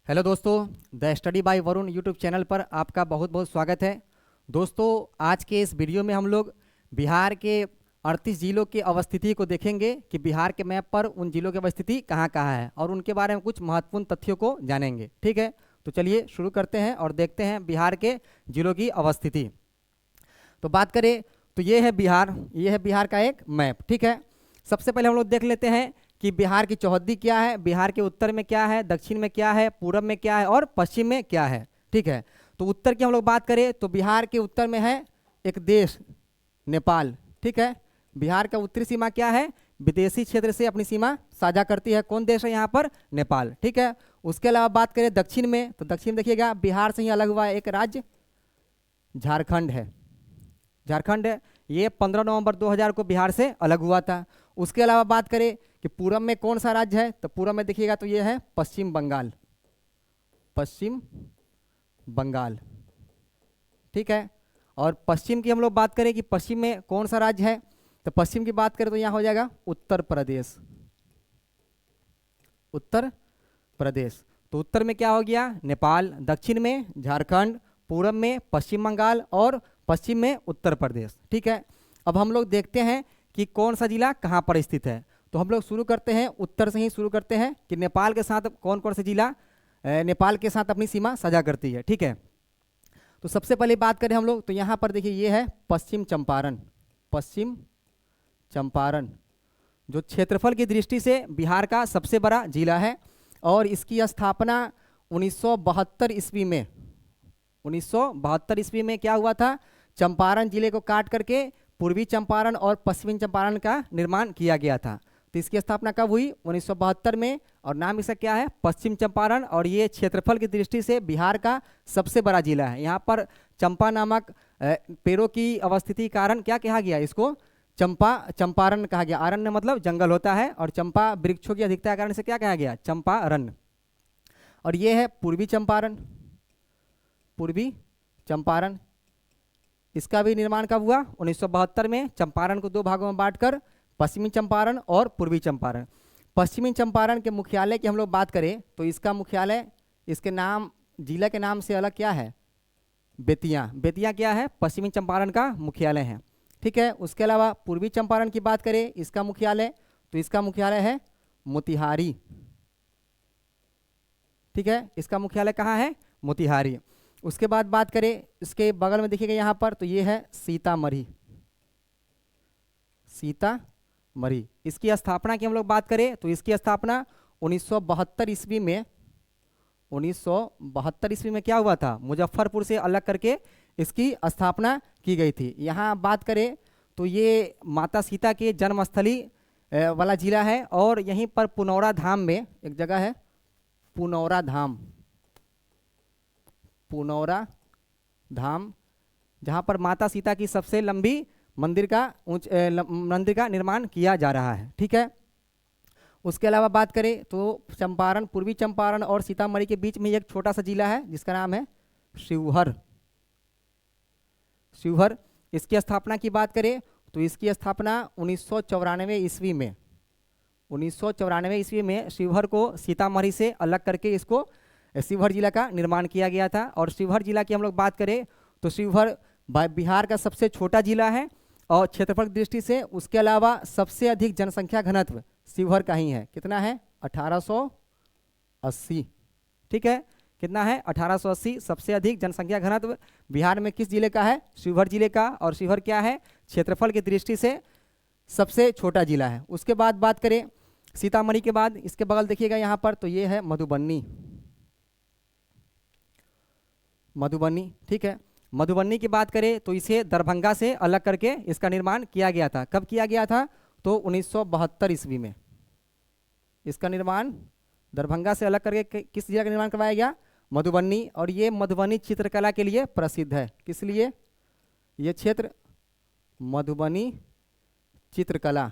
Hello दोस्तों, the study bye Varun YouTube channel पर आपका बहुत बहुत स्वागत है। दोस्तों, आज के इस वीडियो में हम लोग बिहार के 38 जिलों की अवस्थिति को देखेंगे कि बिहार के मैप पर उन जिलों की अवस्थिति कहाँ कहाँ है और उनके बारे में कुछ महत्वपूर्ण तथ्यों को जानेंगे। ठीक है, तो चलिए शुरू करते हैं और देखते हैं बिहार के जिलों की अवस्थिति। तो बात करें तो ये है बिहार, ये है बिहार का एक मैप। ठीक है, सबसे पहले हम लोग देख लेते हैं कि बिहार की चौहद्दी क्या है, बिहार के उत्तर में क्या है, दक्षिण में क्या है, पूरब में क्या है और पश्चिम में क्या है। ठीक है, तो उत्तर की हम लोग बात करें तो बिहार के उत्तर में है एक देश नेपाल। ठीक है, बिहार का उत्तरी सीमा क्या है, विदेशी क्षेत्र से अपनी सीमा साझा करती है। कौन देश है यहाँ पर, नेपाल। ठीक है, उसके अलावा बात करें दक्षिण में तो दक्षिण देखिएगा बिहार से ही अलग हुआ एक राज्य झारखंड है। झारखंड है, ये 15 नवंबर 2000 को बिहार से अलग हुआ था। उसके अलावा बात करें कि पूरब में कौन सा राज्य है तो पूरब में देखिएगा तो ये है पश्चिम बंगाल। पश्चिम बंगाल। ठीक है, और पश्चिम की हम लोग बात करें कि पश्चिम में कौन सा राज्य है तो पश्चिम की बात करें तो यहाँ हो जाएगा उत्तर प्रदेश। उत्तर प्रदेश। तो उत्तर में क्या हो गया, नेपाल, दक्षिण में झारखंड, पूरब में पश्चिम बंगाल और पश्चिम में उत्तर प्रदेश। ठीक है, अब हम लोग देखते हैं कि कौन सा जिला कहाँ पर स्थित है। तो हम लोग शुरू करते हैं उत्तर से ही शुरू करते हैं कि नेपाल के साथ कौन कौन से जिला नेपाल के साथ अपनी सीमा साझा करती है। ठीक है, तो सबसे पहले बात करें हम लोग तो यहाँ पर देखिए ये है पश्चिम चंपारण। पश्चिम चंपारण जो क्षेत्रफल की दृष्टि से बिहार का सबसे बड़ा जिला है और इसकी स्थापना 1972 ईस्वी में 1972 ईस्वी में क्या हुआ था, चंपारण जिले को काट करके पूर्वी चंपारण और पश्चिमी चंपारण का निर्माण किया गया था। तो इसकी स्थापना कब हुई, 1972 में, और नाम इसका क्या है, पश्चिम चंपारण। और ये क्षेत्रफल की दृष्टि से बिहार का सबसे बड़ा जिला है। यहाँ पर चंपा नामक पेड़ों की अवस्थिति कारण क्या कहा गया, इसको चंपा चंपारण कहा गया। अरण्य मतलब जंगल होता है और चंपा वृक्षों की अधिकता के कारण से क्या कहा गया, चंपारण्य। और ये है पूर्वी चंपारण। पूर्वी चंपारण, इसका भी निर्माण कब हुआ, 1972 में। चंपारण को दो भागों में बांटकर पश्चिमी चंपारण और पूर्वी चंपारण। पश्चिमी चंपारण के मुख्यालय की हम लोग बात करें तो इसका मुख्यालय, इसके नाम, जिला के नाम से अलग क्या है, बेतिया। बेतिया क्या है, पश्चिमी चंपारण का मुख्यालय है। ठीक है, उसके अलावा पूर्वी चंपारण की बात करें, इसका मुख्यालय, तो इसका मुख्यालय है मोतिहारी। ठीक है, इसका मुख्यालय कहाँ है, मोतिहारी। उसके बाद बात करें इसके बगल में देखिएगा यहाँ पर तो ये है सीतामढ़ी। सीतामढ़ी, इसकी स्थापना की हम लोग बात करें तो इसकी स्थापना 1972 ईस्वी में 1972 ईस्वी में क्या हुआ था, मुजफ्फरपुर से अलग करके इसकी स्थापना की गई थी। यहाँ बात करें तो ये माता सीता के जन्मस्थली वाला जिला है और यहीं पर पुनौरा धाम में एक जगह है, पुनौरा धाम। पुनौरा धाम, जहाँ पर माता सीता की सबसे लंबी मंदिर का निर्माण किया जा रहा है। ठीक है, उसके अलावा बात करें तो चंपारण, पूर्वी चंपारण और सीतामढ़ी के बीच में एक छोटा सा जिला है जिसका नाम है शिवहर। शिवहर, इसकी स्थापना की बात करें तो इसकी स्थापना 1994 ईस्वी में 1994 ईस्वी में शिवहर को सीतामढ़ी से अलग करके इसको शिवहर जिला का निर्माण किया गया था। और शिवहर जिला की हम लोग बात करें तो शिवहर बिहार का सबसे छोटा जिला है और क्षेत्रफल की दृष्टि से उसके अलावा सबसे अधिक जनसंख्या घनत्व शिवहर का ही है। कितना है, 1880। ठीक है, कितना है, 1880 सबसे अधिक जनसंख्या घनत्व बिहार में किस जिले का है, शिवहर जिले का। और शिवहर क्या है, क्षेत्रफल की दृष्टि से सबसे छोटा जिला है। उसके बाद बात करें सीतामढ़ी के बाद इसके बगल देखिएगा यहाँ पर तो ये है मधुबनी। मधुबनी, ठीक है, मधुबनी की बात करें तो इसे दरभंगा से अलग करके इसका निर्माण किया गया था। कब किया गया था, तो 1972 ईस्वी में इसका निर्माण दरभंगा से अलग करके किस जिला का निर्माण करवाया गया, मधुबनी। और ये मधुबनी चित्रकला के लिए प्रसिद्ध है। किस लिए, ये क्षेत्र मधुबनी चित्रकला,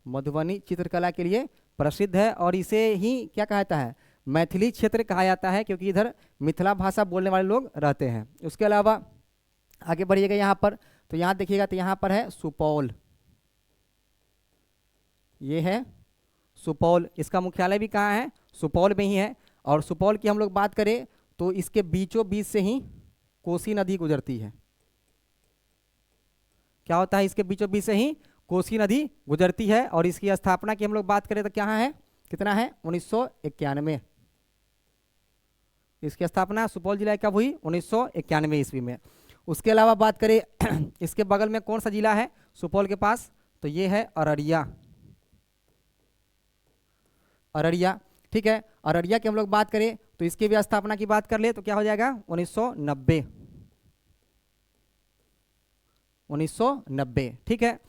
मधुबनी चित्रकला के लिए प्रसिद्ध है और इसे ही क्या कहता है, मैथिली क्षेत्र कहा जाता है क्योंकि इधर मिथिला भाषा बोलने वाले लोग रहते हैं। उसके अलावा आगे बढ़िएगा यहाँ पर तो यहाँ देखिएगा तो यहाँ पर है सुपौल। ये है सुपौल, इसका मुख्यालय भी कहाँ है? सुपौल में ही है। और सुपौल की हम लोग बात करें तो इसके बीचों बीच से ही कोसी नदी गुजरती है। क्या होता है? इसके बीचों बीच से ही कोसी नदी गुजरती है। और इसकी स्थापना की हम लोग बात करें तो क्या है, कितना है? 1991। इसकी स्थापना सुपौल जिला कब हुई? 1991 ईस्वी में। उसके अलावा बात करें इसके बगल में कौन सा जिला है सुपौल के पास? तो ये है अररिया। अररिया, ठीक है। अररिया की हम लोग बात करें तो इसकी भी स्थापना की बात कर ले तो क्या हो जाएगा? 1990। 1990, ठीक है।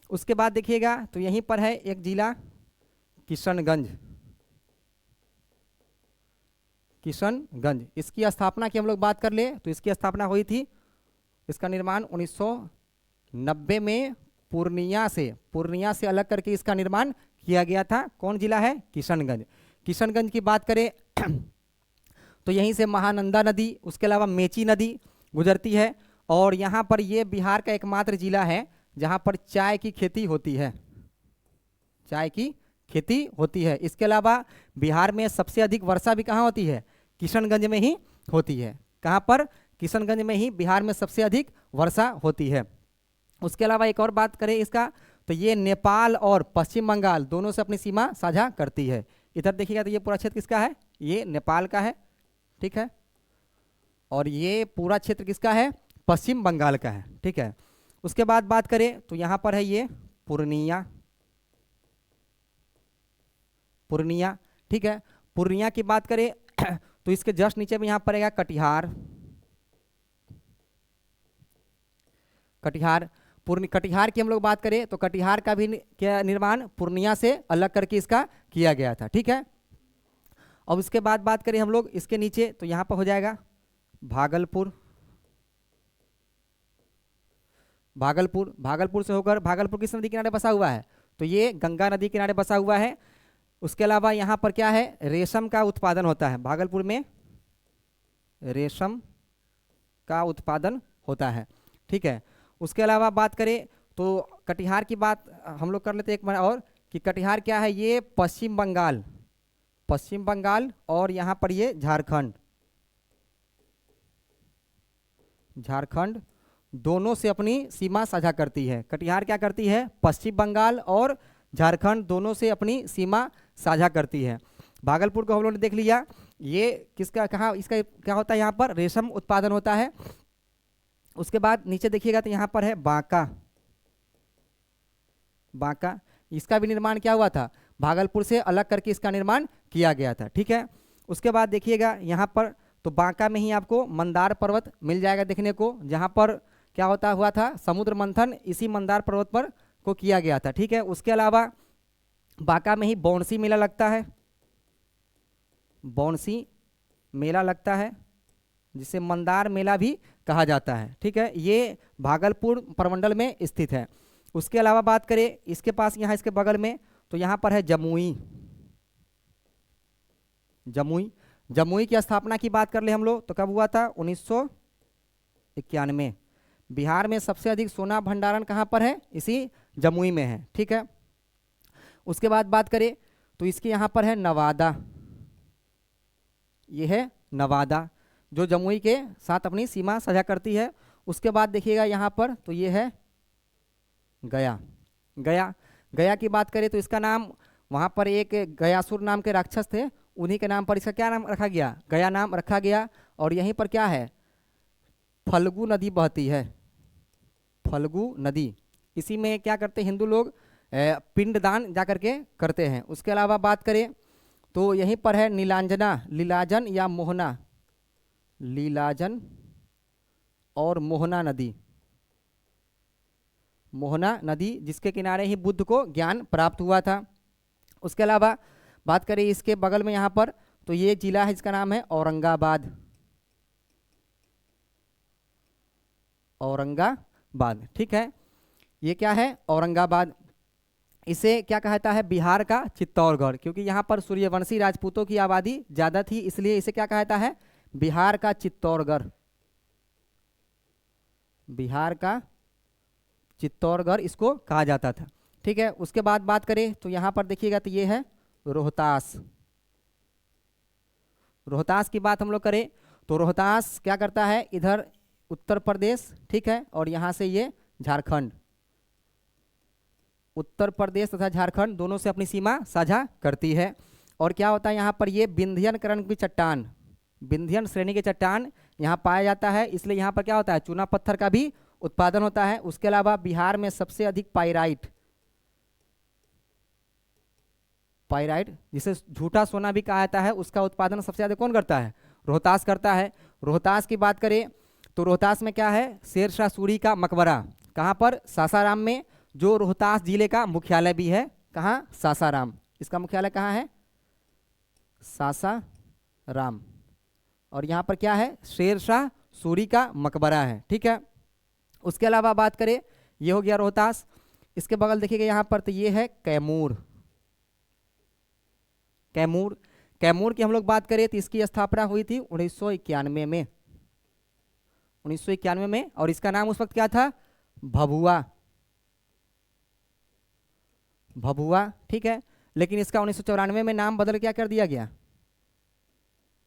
उसके बाद देखिएगा तो यहीं पर है एक जिला किशनगंज। किशनगंज, इसकी स्थापना की हम लोग बात कर ले तो इसकी स्थापना हुई थी, इसका निर्माण 1990 में पूर्णिया से अलग करके इसका निर्माण किया गया था। कौन जिला है? किशनगंज। किशनगंज की बात करें तो यहीं से महानंदा नदी, उसके अलावा मेची नदी गुजरती है। और यहाँ पर ये बिहार का एकमात्र जिला है जहाँ पर चाय की खेती होती है। चाय की खेती होती है। इसके अलावा बिहार में सबसे अधिक वर्षा भी कहाँ होती है? किशनगंज में ही होती है। कहाँ पर? किशनगंज में ही बिहार में सबसे अधिक वर्षा होती है। उसके अलावा एक और बात करें इसका तो ये नेपाल और पश्चिम बंगाल दोनों से अपनी सीमा साझा करती है। इधर देखिएगा तो ये पूरा क्षेत्र किसका है? ये नेपाल का है, ठीक है। और ये पूरा क्षेत्र किसका है? पश्चिम बंगाल का है, ठीक है। उसके बाद बात करें तो यहाँ पर है ये पूर्णिया। पूर्णिया, ठीक है। पूर्णिया की बात करें तो इसके जस्ट नीचे में यहाँ पर है कटिहार। कटिहार, कटिहार की हम लोग बात करें तो कटिहार का भी क्या निर्माण पूर्णिया से अलग करके इसका किया गया था, ठीक है। अब उसके बाद बात करें हम लोग इसके नीचे तो यहाँ पर हो जाएगा भागलपुर। भागलपुर, भागलपुर से होकर भागलपुर किस नदी किनारे बसा हुआ है? तो ये गंगा नदी किनारे बसा हुआ है। उसके अलावा यहाँ पर क्या है? रेशम का उत्पादन होता है। भागलपुर में रेशम का उत्पादन होता है, ठीक है। उसके अलावा बात करें तो कटिहार की बात हम लोग कर लेते हैं एक बार और कि कटिहार क्या है? ये पश्चिम बंगाल, पश्चिम बंगाल और यहाँ पर ये झारखंड, झारखंड दोनों से अपनी सीमा साझा करती है। कटिहार क्या करती है? पश्चिम बंगाल और झारखंड दोनों से अपनी सीमा साझा करती है। भागलपुर को हम लोगों ने देख लिया, ये किसका कहाँ इसका क्या होता है? यहाँ पर रेशम उत्पादन होता है। उसके बाद नीचे देखिएगा तो यहाँ पर है बांका। बांका, इसका भी निर्माण क्या हुआ था? भागलपुर से अलग करके इसका निर्माण किया गया था, ठीक है। उसके बाद देखिएगा यहाँ पर तो बांका में ही आपको मंदार पर्वत मिल जाएगा देखने को, जहाँ पर क्या होता हुआ था? समुद्र मंथन इसी मंदार पर्वत पर को किया गया था, ठीक है। उसके अलावा बांका में ही बौंसी मेला लगता है। बौंसी मेला लगता है जिसे मंदार मेला भी कहा जाता है, ठीक है। ये भागलपुर प्रमंडल में स्थित है। उसके अलावा बात करें इसके पास यहाँ इसके बगल में तो यहाँ पर है जमुई। जमुई, जमुई की स्थापना की बात कर ले हम लोग तो कब हुआ था? 1991। बिहार में सबसे अधिक सोना भंडारण कहाँ पर है? इसी जमुई में है, ठीक है। उसके बाद बात करें तो इसके यहाँ पर है नवादा। ये है नवादा जो जमुई के साथ अपनी सीमा साझा करती है। उसके बाद देखिएगा यहाँ पर तो ये है गया। गया, गया की बात करें तो इसका नाम वहाँ पर एक गयासुर नाम के राक्षस थे, उन्हीं के नाम पर इसका क्या नाम रखा गया? गया नाम रखा गया। और यहीं पर क्या है? फल्गु नदी बहती है। फल्गु नदी, इसी में क्या करते हिंदू लोग? पिंडदान जा करके करते हैं। उसके अलावा बात करें तो यहीं पर है नीलांजना, लीलाजन या मोहना, लीलाजन और मोहना नदी। मोहना नदी जिसके किनारे ही बुद्ध को ज्ञान प्राप्त हुआ था। उसके अलावा बात करें इसके बगल में यहाँ पर तो ये जिला है जिसका नाम है औरंगाबाद। औरंगाबाद, ठीक है। ये क्या है? औरंगाबाद। इसे क्या कहता है? बिहार का चित्तौड़गढ़, क्योंकि यहाँ पर सूर्यवंशी राजपूतों की आबादी ज़्यादा थी, इसलिए इसे क्या कहता है? बिहार का चित्तौड़गढ़। बिहार का चित्तौड़गढ़ इसको कहा जाता था, ठीक है। उसके बाद बात करें तो यहाँ पर देखिएगा तो ये है रोहतास। रोहतास की बात हम लोग करें तो रोहतास क्या करता है, इधर उत्तर प्रदेश, ठीक है, और यहाँ से ये झारखंड, उत्तर प्रदेश तथा झारखंड दोनों से अपनी सीमा साझा करती है। और क्या होता है यहाँ पर, ये विंध्यनकरण की चट्टान, विंध्यन श्रेणी के चट्टान यहाँ पाया जाता है, इसलिए यहाँ पर क्या होता है, चूना पत्थर का भी उत्पादन होता है। उसके अलावा बिहार में सबसे अधिक पाइराइट, पाइराइट जिसे झूठा सोना भी कहा जाता है, उसका उत्पादन सबसे ज्यादा कौन करता है, रोहतास करता है। रोहतास की बात करें तो रोहतास में क्या है, शेरशाह सूरी का मकबरा, कहाँ पर, सासाराम में, जो रोहतास जिले का मुख्यालय भी है। कहाँ, सासाराम, इसका मुख्यालय कहाँ है, सासाराम। और यहाँ पर क्या है, शेरशाह सूरी का मकबरा है, ठीक है। उसके अलावा बात करें, ये हो गया रोहतास। इसके बगल देखिएगा यहाँ पर, तो ये है कैमूर। कैमूर, कैमूर की हम लोग बात करें तो इसकी स्थापना हुई थी 1991 में, 1991 में, और इसका नाम उस वक्त क्या था, भभुआ, भभुआ, ठीक है। लेकिन इसका 1994 में नाम बदल क्या कर दिया गया,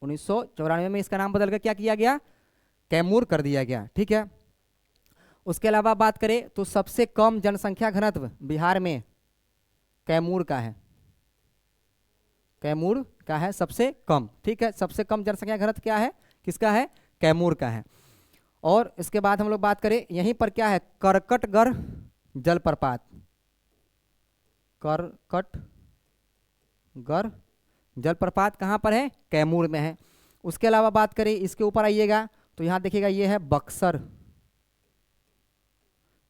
1994 में इसका नाम बदल कर क्या किया गया, कैमूर कर दिया गया, ठीक है। उसके अलावा बात करें तो सबसे कम जनसंख्या घनत्व बिहार में कैमूर का है, कैमूर का है सबसे कम, ठीक है। सबसे कम जनसंख्या घनत्व क्या है, किसका है, कैमूर का है। और इसके बाद हम लोग बात करें, यहीं पर क्या है, करकटगढ़ जलप्रपात, करकटगढ़ जलप्रपात कहाँ पर है, कैमूर में है। उसके अलावा बात करें, इसके ऊपर आइएगा तो यहाँ देखिएगा ये है बक्सर,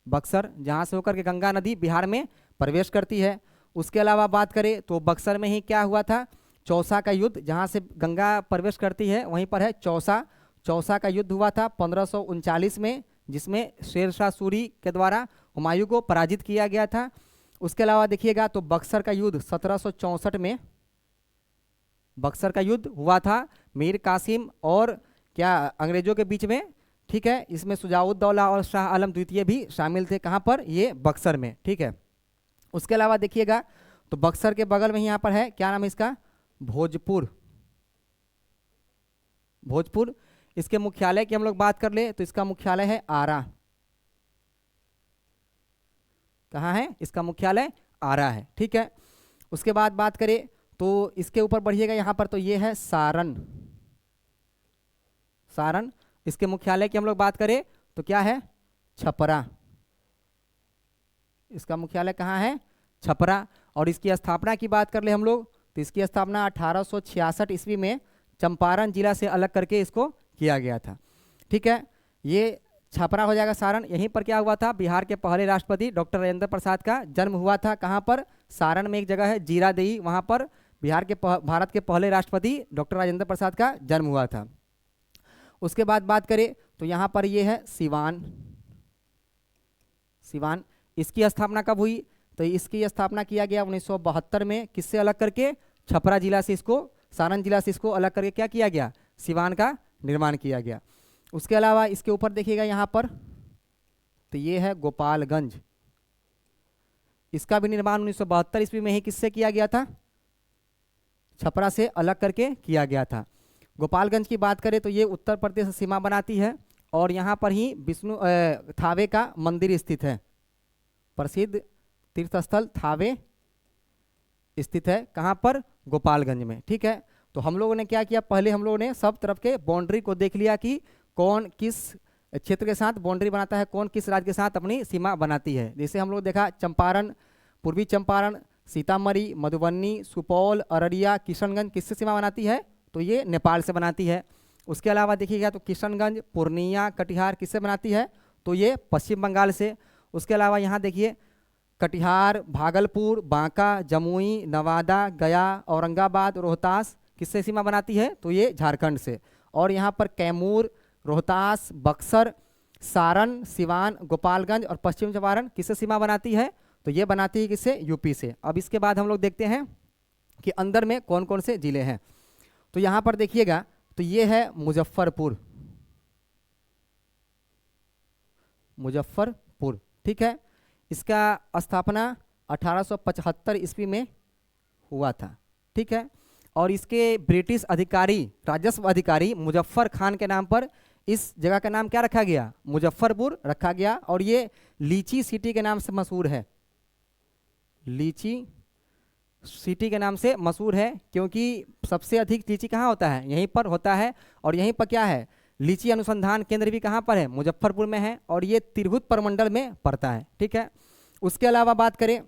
बक्सर जहाँ से होकर के गंगा नदी बिहार में प्रवेश करती है। उसके अलावा बात करें तो बक्सर में ही क्या हुआ था, चौसा का युद्ध, जहाँ से गंगा प्रवेश करती है वहीं पर है चौसा, चौसा का युद्ध हुआ था 1539 में, जिसमें शेरशाह सूरी के द्वारा हुमायूं को पराजित किया गया था। उसके अलावा देखिएगा तो बक्सर का युद्ध 1764 में, बक्सर का युद्ध हुआ था मीर कासिम और क्या अंग्रेजों के बीच में, ठीक है। इसमें सुजाउद्दौला और शाह आलम द्वितीय भी शामिल थे, कहाँ पर, ये बक्सर में, ठीक है। उसके अलावा देखिएगा तो बक्सर के बगल में ही यहाँ पर है, क्या नाम है इसका, भोजपुर, भोजपुर। इसके मुख्यालय की हम लोग बात कर ले तो इसका मुख्यालय है आरा, कहाँ है, इसका मुख्यालय आरा है, ठीक है। उसके बाद बात करें तो इसके ऊपर बढ़िएगा यहाँ पर, तो ये है सारण, सारण। इसके मुख्यालय की हम लोग बात करें तो क्या है, छपरा, इसका मुख्यालय कहाँ है, छपरा। और इसकी स्थापना की बात कर ले हम लोग तो इसकी स्थापना 1866 ईस्वी में चंपारण जिला से अलग करके इसको किया गया था, ठीक है। ये छपरा हो जाएगा सारण। यहीं पर क्या हुआ था, बिहार के पहले राष्ट्रपति डॉक्टर राजेंद्र प्रसाद का जन्म हुआ था, कहाँ पर, सारण में एक जगह है जीरादेई, वहाँ पर बिहार के भारत के पहले राष्ट्रपति डॉक्टर राजेंद्र प्रसाद का जन्म हुआ था। उसके बाद बात करें तो यहाँ पर ये है सिवान, सिवान। इसकी स्थापना कब हुई, तो इसकी स्थापना किया गया 1972 में, किससे अलग करके, छपरा जिला से इसको, सारण जिला से इसको अलग करके क्या किया गया, सिवान का निर्माण किया गया। उसके अलावा इसके ऊपर देखिएगा यहाँ पर तो ये है गोपालगंज, इसका भी निर्माण 1972 ईस्वी में ही किससे किया गया था, छपरा से अलग करके किया गया था। गोपालगंज की बात करें तो ये उत्तर प्रदेश से सीमा बनाती है और यहाँ पर ही विष्णु थावे का मंदिर स्थित है, प्रसिद्ध तीर्थस्थल थावे स्थित है, कहाँ पर, गोपालगंज में, ठीक है। तो हम लोगों ने क्या किया, पहले हम लोगों ने सब तरफ के बाउंड्री को देख लिया कि कौन किस क्षेत्र के साथ बाउंड्री बनाता है, कौन किस राज्य के साथ अपनी सीमा बनाती है। जैसे हम लोग देखा चंपारण, पूर्वी चंपारण, सीतामढ़ी, मधुबनी, सुपौल, अररिया, किशनगंज किससे सीमा बनाती है, तो ये नेपाल से बनाती है। उसके अलावा देखिएगा तो किशनगंज, पूर्णिया, कटिहार किससे बनाती है, तो ये पश्चिम बंगाल से। उसके अलावा यहाँ देखिए कटिहार, भागलपुर, बांका, जमुई, नवादा, गया, औरंगाबाद, रोहतास किससे सीमा बनाती है, तो ये झारखंड से। और यहाँ पर कैमूर, रोहतास, बक्सर, सारण, सिवान, गोपालगंज और पश्चिम चंपारण किससे सीमा बनाती है, तो ये बनाती है किससे, यूपी से। अब इसके बाद हम लोग देखते हैं कि अंदर में कौन कौन से जिले हैं। तो यहाँ पर देखिएगा तो ये है मुजफ्फरपुर, मुजफ्फरपुर, ठीक है। इसका स्थापना 1875 ईस्वी में हुआ था, ठीक है। और इसके ब्रिटिश अधिकारी, राजस्व अधिकारी मुजफ्फर खान के नाम पर इस जगह का नाम क्या रखा गया? मुजफ्फरपुर रखा गया। और ये लीची सिटी के नाम से मशहूर है, लीची सिटी के नाम से मशहूर है, क्योंकि सबसे अधिक लीची कहाँ होता है? यहीं पर होता है। और यहीं पर क्या है? लीची अनुसंधान केंद्र भी कहाँ पर है? मुजफ्फरपुर में है। और ये तिरहुत प्रमंडल में पड़ता है, ठीक है। उसके अलावा बात करें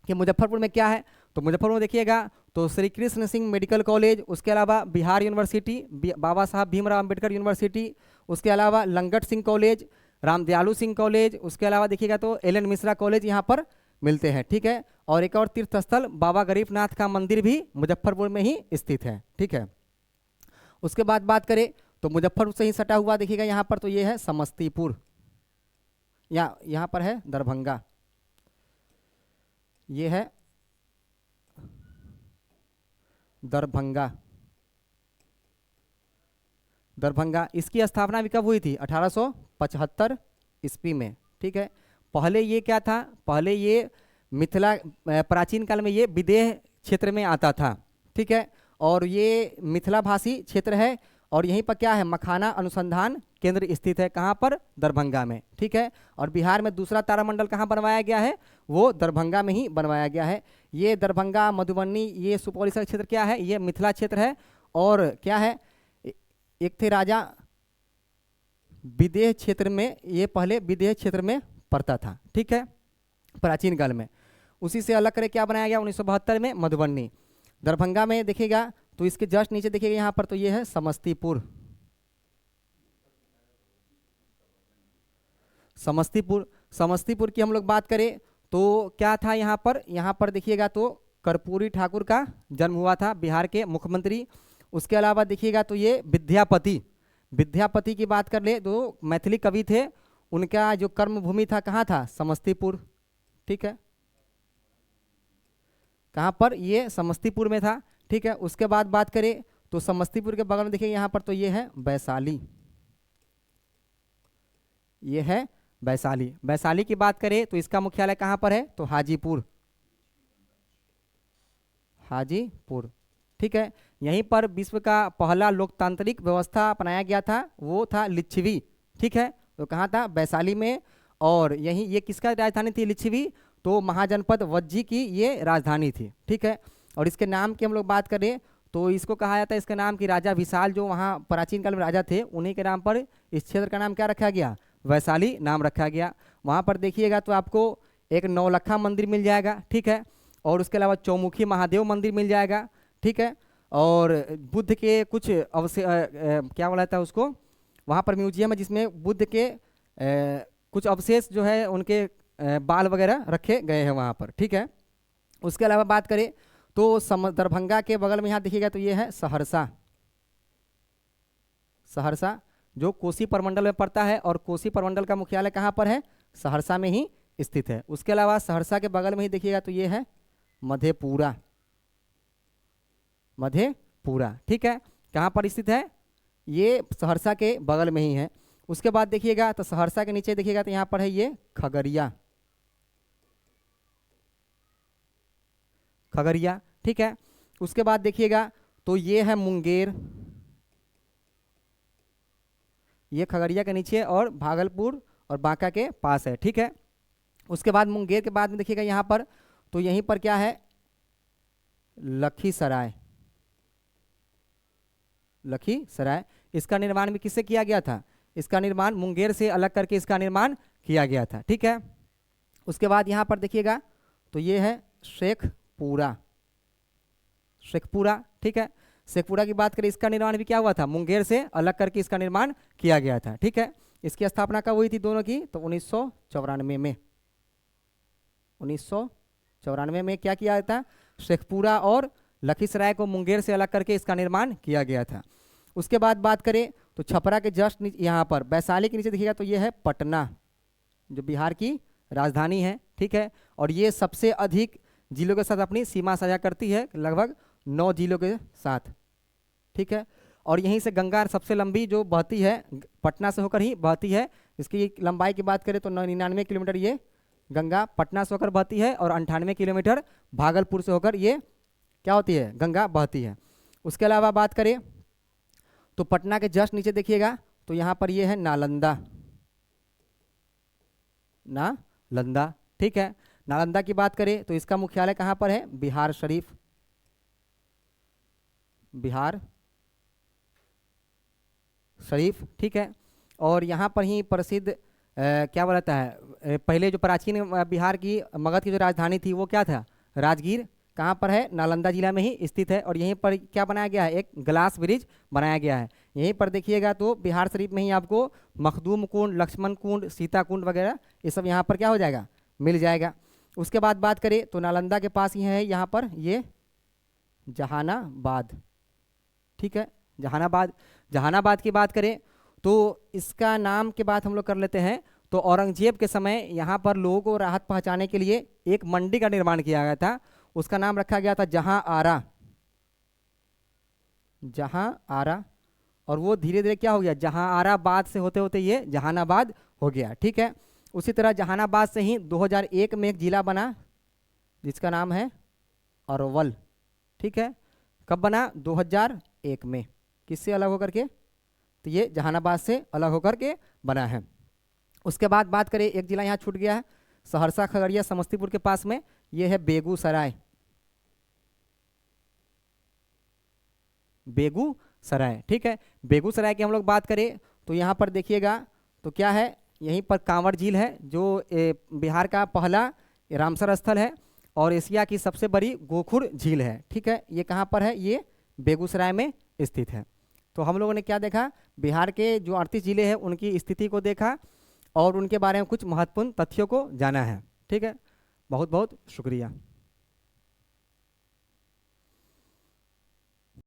कि मुजफ्फरपुर में क्या है, तो मुजफ्फरपुर में देखिएगा तो श्री कृष्ण सिंह मेडिकल कॉलेज, उसके अलावा बिहार यूनिवर्सिटी, बाबा साहब भीमराव अम्बेडकर यूनिवर्सिटी, उसके अलावा लंगट सिंह कॉलेज, रामदयालु सिंह कॉलेज, उसके अलावा देखिएगा तो एल एन मिश्रा कॉलेज यहाँ पर मिलते हैं, ठीक है। और एक और तीर्थ स्थल बाबा गरीबनाथ का मंदिर भी मुजफ्फरपुर में ही स्थित है, ठीक है। उसके बाद बात करें तो मुजफ्फरपुर से ही सटा हुआ देखिएगा यहाँ पर तो ये है समस्तीपुर, यहाँ पर है दरभंगा, ये है दरभंगा। दरभंगा इसकी स्थापना भी कब हुई थी? 1875 ईस्वी में, ठीक है। पहले ये क्या था? पहले ये मिथिला, प्राचीन काल में ये विदेह क्षेत्र में आता था, ठीक है। और ये मिथिला भाषी क्षेत्र है। और यहीं पर क्या है? मखाना अनुसंधान केंद्र स्थित है, कहाँ पर? दरभंगा में, ठीक है। और बिहार में दूसरा तारामंडल कहाँ बनवाया गया है? वो दरभंगा में ही बनवाया गया है। ये दरभंगा, मधुबनी, ये सुपौल का क्षेत्र क्या है? ये मिथिला क्षेत्र है। और क्या है? एक थे राजा विदेह क्षेत्र में, ये पहले विदेह क्षेत्र में पड़ता था, ठीक है, प्राचीन काल में। उसी से अलग करके क्या बनाया गया 1972 में? मधुबनी। दरभंगा में देखिएगा तो इसके जस्ट नीचे देखिएगा यहाँ पर तो ये है समस्तीपुर, समस्तीपुर। समस्तीपुर की हम लोग बात करें तो क्या था यहाँ पर? यहाँ पर देखिएगा तो कर्पूरी ठाकुर का जन्म हुआ था, बिहार के मुख्यमंत्री। उसके अलावा देखिएगा तो ये विद्यापति, विद्यापति की बात कर ले तो मैथिली कवि थे, उनका जो कर्म भूमि था कहाँ था? समस्तीपुर, ठीक है। कहाँ पर? ये समस्तीपुर में था, ठीक है। उसके बाद बात करें तो समस्तीपुर के बगल में देखिए यहाँ पर तो ये है वैशाली, ये है वैशाली। वैशाली की बात करें तो इसका मुख्यालय कहाँ पर है? तो हाजीपुर, हाजीपुर, ठीक है। यहीं पर विश्व का पहला लोकतांत्रिक व्यवस्था अपनाया गया था, वो था लिच्छवी, ठीक है। तो कहाँ था? वैशाली में। और यहीं ये किसका राजधानी थी? लिच्छवी। तो महाजनपद वज्जी की ये राजधानी थी, ठीक है। और इसके नाम की हम लोग बात करें तो इसको कहा जाता है, इसके नाम की राजा विशाल जो वहाँ प्राचीन काल में राजा थे, उन्हीं के नाम पर इस क्षेत्र का नाम क्या रखा गया? वैशाली नाम रखा गया। वहाँ पर देखिएगा तो आपको एक नौलखा मंदिर मिल जाएगा, ठीक है। और उसके अलावा चौमुखी महादेव मंदिर मिल जाएगा, ठीक है। और बुद्ध के कुछ क्या बोला जाता है उसको, वहाँ पर म्यूजियम है जिसमें बुद्ध के कुछ अवशेष जो है उनके बाल वगैरह रखे गए हैं वहाँ पर, ठीक है। उसके अलावा बात करें तो दरभंगा के बगल में यहाँ देखिएगा तो ये है सहरसा, सहरसा जो कोसी प्रमंडल में पड़ता है। और कोसी प्रमंडल का मुख्यालय कहाँ पर है? सहरसा में ही स्थित है। उसके अलावा सहरसा के बगल में ही देखिएगा तो ये है मधेपुरा, मधेपुरा, ठीक है। कहाँ पर स्थित है? ये सहरसा के बगल में ही है। उसके बाद देखिएगा तो सहरसा के नीचे देखिएगा तो यहाँ पर है ये खगड़िया, खगड़िया, ठीक है। उसके बाद देखिएगा तो ये है मुंगेर, ये खगड़िया के नीचे और भागलपुर और बांका के पास है, ठीक है। उसके बाद मुंगेर के बाद में देखिएगा यहाँ पर तो यहीं पर क्या है? लखीसराय, लखीसराय। इसका निर्माण भी किससे किया गया था? इसका निर्माण मुंगेर से अलग करके इसका निर्माण किया गया था, ठीक है। उसके बाद यहाँ पर देखिएगा तो ये है शेखपुरा, शेखपुरा, ठीक है। शेखपुरा की बात करें इसका निर्माण भी क्या हुआ था? मुंगेर से अलग करके इसका निर्माण किया गया था, ठीक है। इसकी स्थापना कब हुई थी दोनों की? तो 1994 में, 1994 में क्या किया था? शेखपुरा और लखीसराय को मुंगेर से अलग करके इसका निर्माण किया गया था। उसके बाद बात करें तो छपरा के जस्ट यहाँ पर वैशाली के नीचे देखिएगा तो ये है पटना, जो बिहार की राजधानी है, ठीक है। और ये सबसे अधिक जिलों के साथ अपनी सीमा साझा करती है, लगभग 9 जिलों के साथ, ठीक है। और यहीं से गंगा सबसे लंबी जो बहती है, पटना से होकर ही बहती है। इसकी लंबाई की बात करें तो 99 किलोमीटर ये गंगा पटना से होकर बहती है और 98 किलोमीटर भागलपुर से होकर ये क्या होती है, गंगा बहती है। उसके अलावा बात करें तो पटना के जस्ट नीचे देखिएगा तो यहाँ पर ये है नालंदा, नालंदा, ठीक है। नालंदा की बात करें तो इसका मुख्यालय कहाँ पर है, बिहार शरीफ, बिहार शरीफ, ठीक है। और यहाँ पर ही प्रसिद्ध क्या बोला जाता है, पहले जो प्राचीन बिहार की मगध की जो राजधानी थी वो क्या था, राजगीर, कहाँ पर है, नालंदा जिला में ही स्थित है। और यहीं पर क्या बनाया गया है, एक ग्लास ब्रिज बनाया गया है। यहीं पर देखिएगा तो बिहार शरीफ में ही आपको मखदूम कुंड, लक्ष्मण कुंड, सीता कुंड वगैरह ये सब यहाँ पर क्या हो जाएगा, मिल जाएगा। उसके बाद बात करें तो नालंदा के पास ही है यहाँ पर ये जहानाबाद, ठीक है, जहानाबाद। जहानाबाद की बात करें तो इसका नाम के बाद हम लोग कर लेते हैं, तो औरंगजेब के समय यहाँ पर लोगों को राहत पहुँचाने के लिए एक मंडी का निर्माण किया गया था, उसका नाम रखा गया था जहां आरा, जहां आरा। और वो धीरे धीरे क्या हो गया, जहां आराबाद से होते होते ये जहानाबाद हो गया, ठीक है। उसी तरह जहानाबाद से ही 2001 में एक जिला बना जिसका नाम है अरवल, ठीक है। कब बना, 2001 में, किससे अलग होकर के, तो ये जहानाबाद से अलग होकर के बना है। उसके बाद बात करें, एक जिला यहाँ छूट गया है, सहरसा खगड़िया समस्तीपुर के पास में, ये है बेगूसराय, बेगूसराय, ठीक है। बेगूसराय की हम लोग बात करें तो यहाँ पर देखिएगा तो क्या है, यहीं पर कांवड़ झील है जो बिहार का पहला रामसर स्थल है और एशिया की सबसे बड़ी गोखुर झील है, ठीक है। ये कहाँ पर है, ये बेगूसराय में स्थित है। तो हम लोगों ने क्या देखा, बिहार के जो 38 जिले हैं उनकी स्थिति को देखा और उनके बारे में कुछ महत्वपूर्ण तथ्यों को जाना है, ठीक है। बहुत बहुत शुक्रिया।